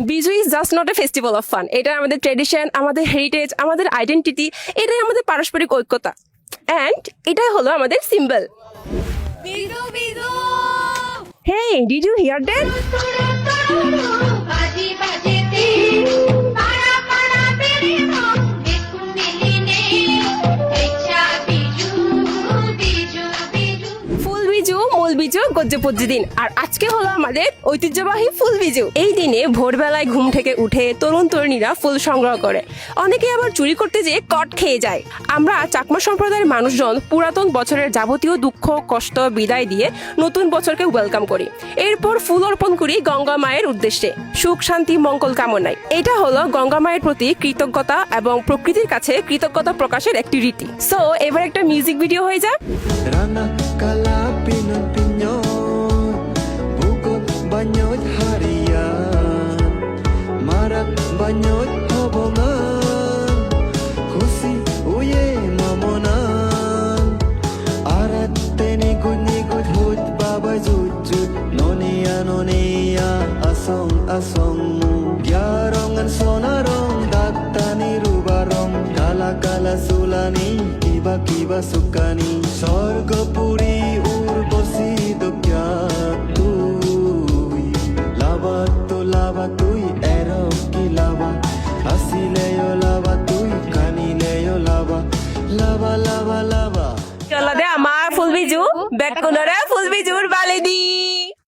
Biju is just not a festival of fun, এটা আমাদের tradition, আমাদের হেরিটেজ, আমাদের আইডেন্টিটি, এটাই আমাদের পারস্পরিক ঐক্যতা, অ্যান্ড এটাই হলো আমাদের symbol. Hey, did you hear that? Phul Biju, Mul Biju, গজ্জপজ্জি দিন, আর আজকে হলো আমাদের ঐতিহ্যবাহী ফুল বিজু। এই দিনে ভোরবেলায় ঘুম থেকে উঠে তরুণ তরুণীরা ফুল সংগ্রহ করে, অনেকে আবার চুরি করতে যেয়ে কট খেয়ে যায়। আমরা চাকমা সম্প্রদায়ের মানুষজন পুরাতন বছরের যাবতীয় দুঃখ কষ্ট বিদায় দিয়ে নতুন বছরকে ওয়েলকাম করি। এরপর ফুল অর্পণ করি গঙ্গা মায়ের উদ্দেশ্যে, সুখ শান্তি মঙ্গল কামনায়। এটা হলো গঙ্গা মায়ের প্রতি কৃতজ্ঞতা এবং প্রকৃতির কাছে কৃতজ্ঞতা প্রকাশের একটি রীতি। সো এবার একটা মিউজিক ভিডিও হয়ে যাক। Rana kala pinot-pinot Bukod banyot harian Marak banyot hobongan Kusi uye mamonan Arat tenigod-nigod hut babay jut-jut Nonia nonia asong asong Gyarongan sonarong daktani rubarong Kala kala sulani kiba kiba sukani Sorgapuri urbasi dokya tui Lava to lava tui erok ki lava Asileyo lava tui kanileyo lava Lava lava lava চলো দে আমার ফুল Biju back কোনরে